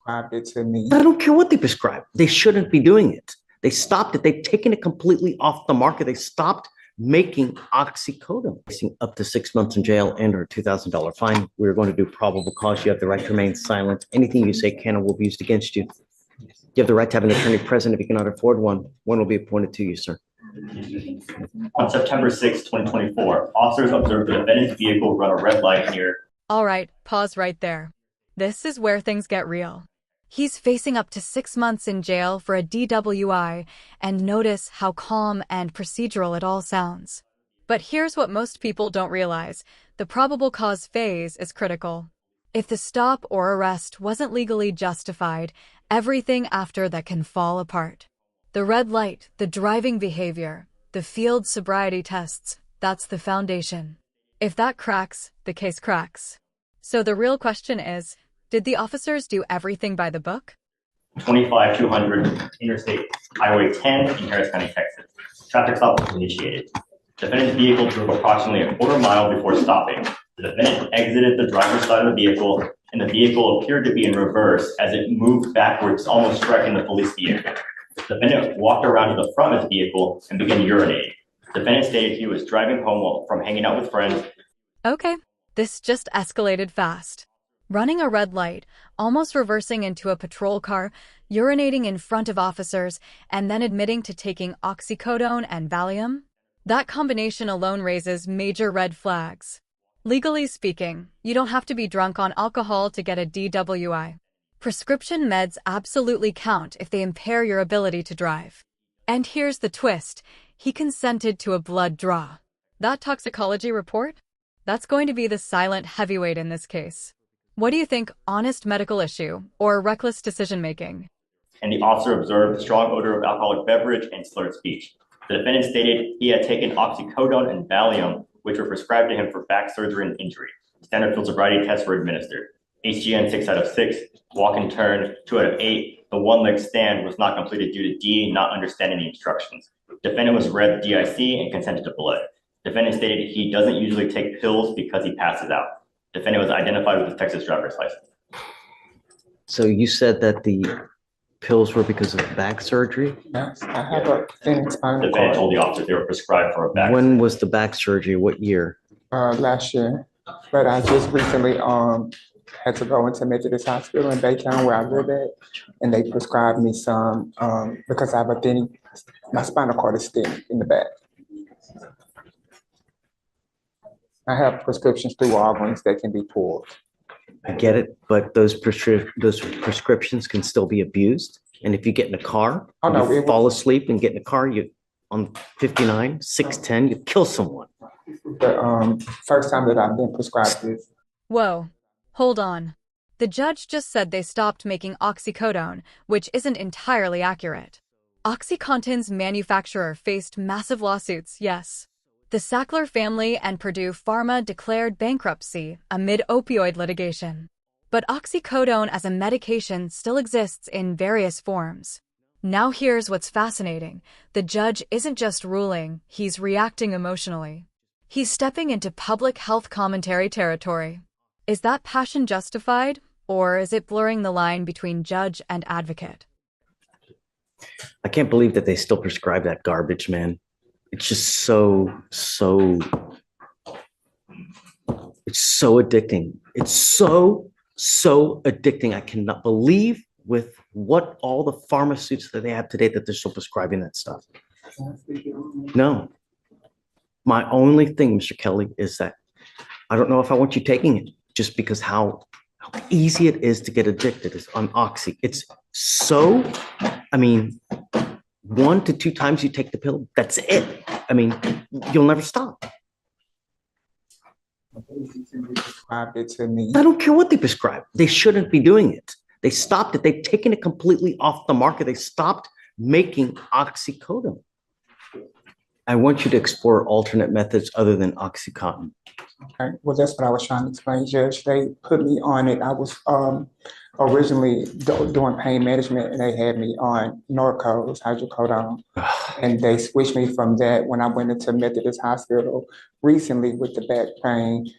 Prescribed it to me. I don't care what they prescribe. They shouldn't be doing it. They stopped it. They've taken it completely off the market. They stopped making oxycodone. Up to 6 months in jail and or $2,000 fine. We're going to do probable cause. You have the right to remain silent. Anything you say can or will be used against you. You have the right to have an attorney present if you cannot afford one. One will be appointed to you, sir. On September 6, 2024, officers observed the defendant's vehicle run a red light near. All right, pause right there. This is where things get real. He's facing up to 6 months in jail for a DWI, and notice how calm and procedural it all sounds. But here's what most people don't realize. The probable cause phase is critical. If the stop or arrest wasn't legally justified, everything after that can fall apart. The red light, the driving behavior, the field sobriety tests, that's the foundation. If that cracks, the case cracks. So the real question is, did the officers do everything by the book? 25200 Interstate Highway 10 in Harris County, Texas. Traffic stop was initiated. Defendant's vehicle drove approximately a quarter mile before stopping. The defendant exited the driver's side of the vehicle, and the vehicle appeared to be in reverse as it moved backwards, almost striking the police vehicle. The defendant walked around to the front of his vehicle and began urinating. The defendant stated he was driving home from hanging out with friends. Okay, this just escalated fast. Running a red light, almost reversing into a patrol car, urinating in front of officers, and then admitting to taking oxycodone and Valium? That combination alone raises major red flags. Legally speaking, you don't have to be drunk on alcohol to get a DWI. Prescription meds absolutely count if they impair your ability to drive. And here's the twist. He consented to a blood draw. That toxicology report? That's going to be the silent heavyweight in this case. What do you think, honest medical issue or reckless decision-making? And the officer observed a strong odor of alcoholic beverage and slurred speech. The defendant stated he had taken oxycodone and Valium, which were prescribed to him for back surgery and injury. Standard field sobriety tests were administered. HGN 6 out of 6, walk and turn 2 out of 8. The one-leg stand was not completed due to D not understanding the instructions. Defendant was read DIC and consented to blood. Defendant stated he doesn't usually take pills because he passes out. Defendant was identified with his Texas driver's license. So you said that the pills were because of back surgery? Yes, I have a thin spinal Defendant cord. told the officer they were prescribed for a back. When was the back surgery? What year? Last year, but I just recently had to go into Methodist Hospital in Baytown where I live at, and they prescribed me some because I have a thin, my spinal cord is thin in the back. I have prescriptions through Walgreens that can be pulled. I get it, but those prescriptions can still be abused. And if you get in a car, Oh, no, you it fall asleep and get in a car, you on 59, 610, you kill someone. The first time that I've been prescribed this. Whoa, hold on. The judge just said they stopped making oxycodone, which isn't entirely accurate. OxyContin's manufacturer faced massive lawsuits, yes. The Sackler family and Purdue Pharma declared bankruptcy amid opioid litigation. But oxycodone as a medication still exists in various forms. Now here's what's fascinating. The judge isn't just ruling, he's reacting emotionally. He's stepping into public health commentary territory. Is that passion justified, or is it blurring the line between judge and advocate? I can't believe that they still prescribe that garbage, man. It's just it's so addicting. It's so addicting. I cannot believe with what all the pharmaceuticals that they have today that they're still prescribing that stuff. No. My only thing, Mr. Kelly, is that I don't know if I want you taking it just because how easy it is to get addicted is on Oxy. It's so, I mean, 1 to 2 times you take the pill, that's it. I mean, you'll never stop. Prescribed it to me. I don't care what they prescribe. They shouldn't be doing it. They stopped it. They've taken it completely off the market. They stopped making oxycodone. I want you to explore alternate methods other than Oxycontin. Okay. Well, that's what I was trying to explain, Judge. They put me on it. I was originally doing pain management, and they had me on Norcos, hydrocodone, and they switched me from that when I went into Methodist Hospital recently with the back pain.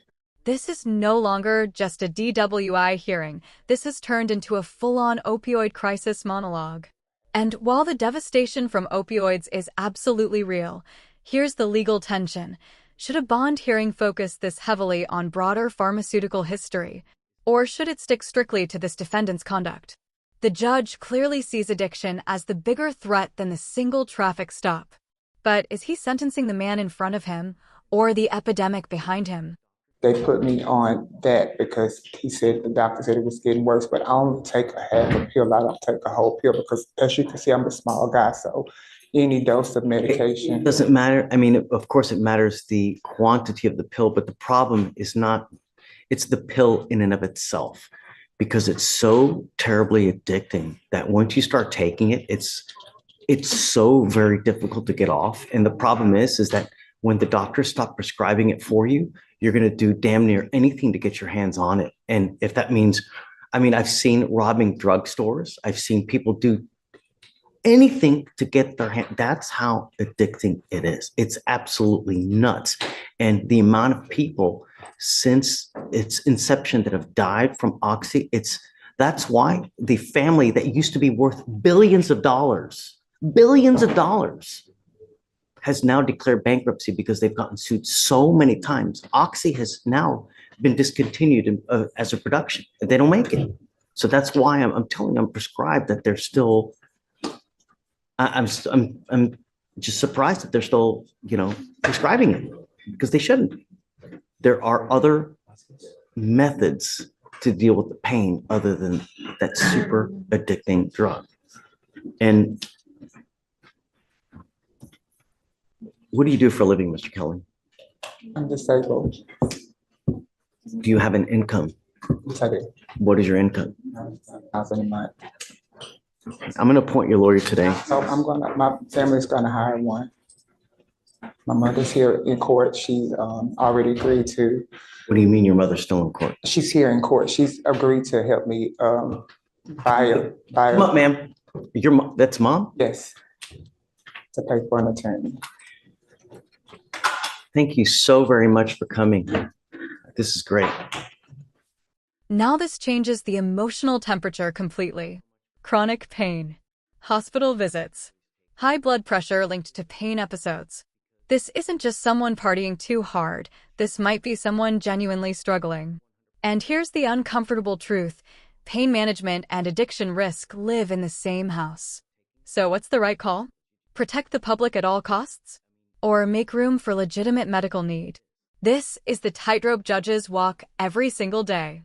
This is no longer just a DWI hearing. This has turned into a full-on opioid crisis monologue. And while the devastation from opioids is absolutely real, here's the legal tension. Should a bond hearing focus this heavily on broader pharmaceutical history, or should it stick strictly to this defendant's conduct? The judge clearly sees addiction as the bigger threat than the single traffic stop. But is he sentencing the man in front of him, or the epidemic behind him? They put me on that because the doctor said it was getting worse, but I only take a half a pill. I don't take a whole pill because, as you can see, I'm a small guy, so any dose of It medication. doesn't matter. I mean, of course, it matters the quantity of the pill, but the problem is not, it's the pill in and of itself, because it's so terribly addicting that once you start taking it, it's so very difficult to get off. And the problem is that when the doctors stop prescribing it for you, you're going to do damn near anything to get your hands on it. And if that means, I mean, I've seen robbing drugstores. I've seen people do anything to get their hand. That's how addicting it is. It's absolutely nuts. And the amount of people since its inception that have died from Oxy, that's why the family that used to be worth billions of dollars, has now declared bankruptcy because they've gotten sued so many times. Oxy has now been discontinued as a production. They don't make it. So that's why I'm telling them prescribed that they're still, I'm just surprised that they're still, prescribing it, because they shouldn't. There are other methods to deal with the pain other than that super addicting drug. And what do you do for a living, Mr. Kelly? I'm disabled. Do you have an income? Yes, I do. What is your income? 1,000 a month. I'm going to appoint your lawyer today. So my family's gonna hire one. My mother's here in court. She's already agreed to. What do you mean your mother's still in court? She's here in court. She's agreed to help me buy Come up, ma'am. That's mom? yes, to pay for an attorney. Thank you so very much for coming. This is great. Now this changes the emotional temperature completely. Chronic pain, hospital visits, high blood pressure linked to pain episodes. This isn't just someone partying too hard. This might be someone genuinely struggling. And here's the uncomfortable truth. Pain management and addiction risk live in the same house. So what's the right call? Protect the public at all costs? Or make room for legitimate medical need? This is the tightrope judges walk every single day.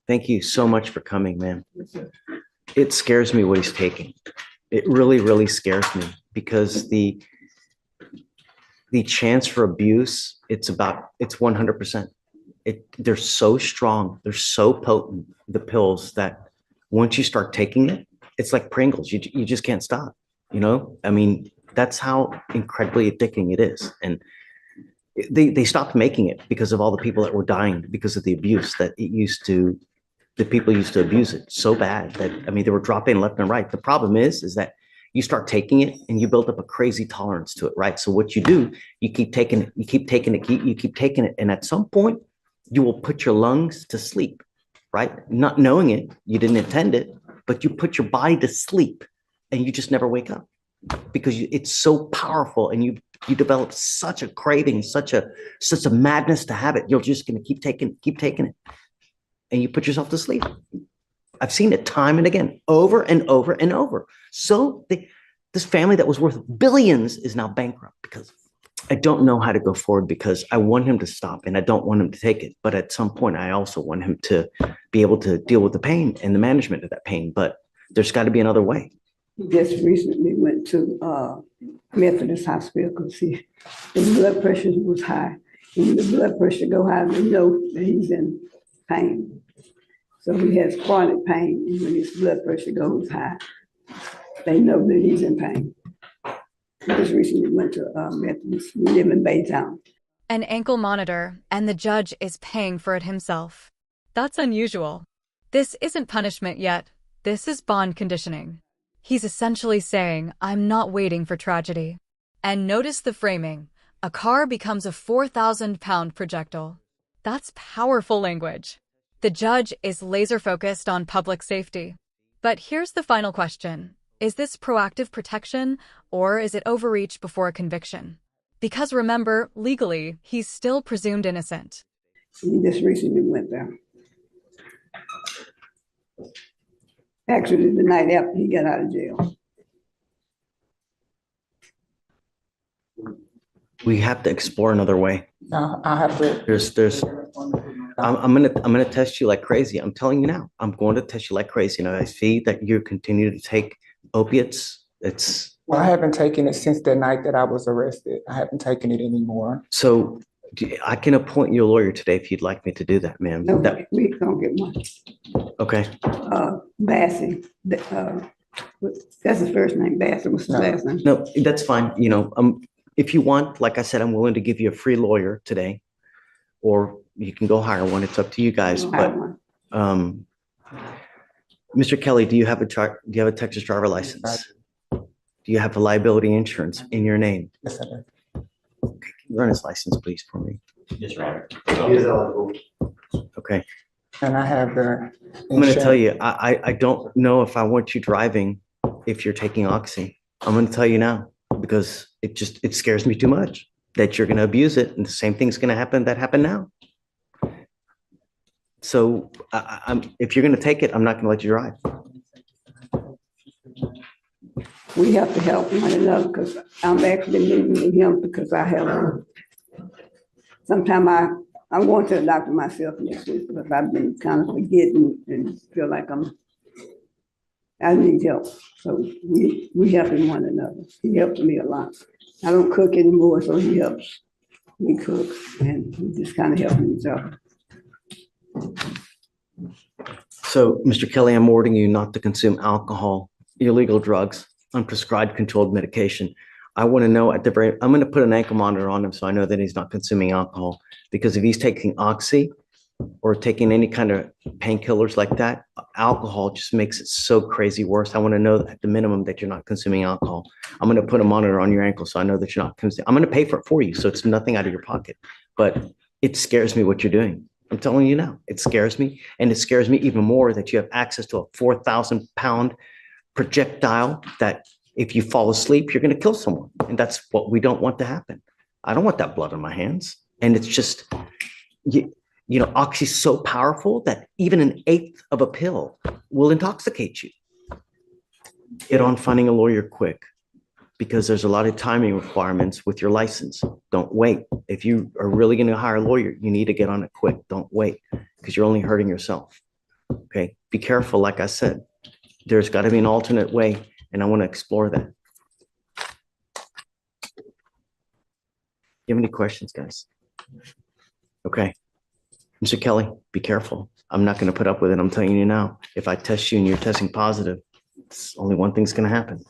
Thank you so much for coming, man. It scares me what he's taking. It really, really scares me, because the chance for abuse, it's 100%. They're so strong. They're so potent, the pills, that once you start taking it, it's like Pringles. You just can't stop, I mean, that's how incredibly addicting it is. And they stopped making it because of all the people that were dying because of the abuse that the people used to abuse it so bad that, I mean, they were dropping left and right. The problem is that you start taking it and you build up a crazy tolerance to it, right? So what you do, you keep taking it, you keep taking it. And at some point you will put your lungs to sleep, right? Not knowing it, you didn't intend it, but you put your body to sleep and you just never wake up, because it's so powerful, and you develop such a craving, such a madness to have it. You're just going to keep taking it, and you put yourself to sleep. I've seen it time and again, over and over and over. So this family that was worth billions is now bankrupt, because I don't know how to go forward, because I want him to stop and I don't want him to take it. But at some point, I also want him to be able to deal with the pain and the management of that pain. But there's got to be another way. He just recently went to Methodist Hospital because his blood pressure was high. And when the blood pressure go high, they know that he's in pain. So he has chronic pain, and when his blood pressure goes high, they know that he's in pain. He just recently went to Methodist. We live in Baytown. An ankle monitor, and the judge is paying for it himself. That's unusual. This isn't punishment yet. This is bond conditioning. He's essentially saying, I'm not waiting for tragedy. And notice the framing. A car becomes a 4,000-pound projectile. That's powerful language. The judge is laser focused on public safety. But here's the final question. Is this proactive protection, or is it overreach before a conviction? Because remember, legally, he's still presumed innocent. He just recently went there. Actually, the night after he got out of jail. We have to explore another way. I have to. I'm gonna test you like crazy. I'm telling you now, I'm going to test you like crazy. And I see that you continue to take opiates. Well, I haven't taken it since the night that I was arrested. I haven't taken it anymore. So I can appoint you a lawyer today if you'd like me to do that, ma'am. No, we don't get one. Okay. Bassey. That's his first name, Bassey. What's his last name? No, that's fine. If you want, like I said, I'm willing to give you a free lawyer today, or you can go hire one. It's up to you guys. But Mr. Kelly, do you have a Texas driver license? Do you have a liability insurance in your name? Yes, I do. Okay, can you run his license, please, for me? Yes, Your Honor. Okay. And I have the. I'm going to tell you, I don't know if I want you driving if you're taking Oxy. I'm going to tell you now, because it scares me too much that you're going to abuse it, and the same thing's going to happen that happened now. So if you're going to take it, I'm not going to let you drive. We have to help one another, because I'm actually living with him because I have. Sometimes I want to the doctor myself next week because I've been kind of forgetting and feel like I need help. So we helping one another. He helps me a lot. I don't cook anymore, so he helps me cook, and we just kind of helping each other. So, Mr. Kelly, I'm ordering you not to consume alcohol, illegal drugs, unprescribed controlled medication. I want to know I'm going to put an ankle monitor on him so I know that he's not consuming alcohol, because if he's taking Oxy or taking any kind of painkillers like that, alcohol just makes it so crazy worse. I want to know at the minimum that you're not consuming alcohol. I'm going to put a monitor on your ankle so I know that you're not consuming. I'm going to pay for it for you, so it's nothing out of your pocket. But it scares me what you're doing. I'm telling you now, it scares me. And it scares me even more that you have access to a 4,000-pound projectile that if you fall asleep, you're going to kill someone. And that's what we don't want to happen. I don't want that blood on my hands. And it's just, Oxy's so powerful that even an eighth of a pill will intoxicate you. Get on finding a lawyer quick, because there's a lot of timing requirements with your license. Don't wait. If you are really going to hire a lawyer, you need to get on it quick. Don't wait, because you're only hurting yourself. Okay. Be careful. Like I said, there's got to be an alternate way, and I want to explore that. You have any questions, guys? Okay. Mr. Kelly, be careful. I'm not going to put up with it. I'm telling you now, if I test you and you're testing positive, it's only one thing's going to happen.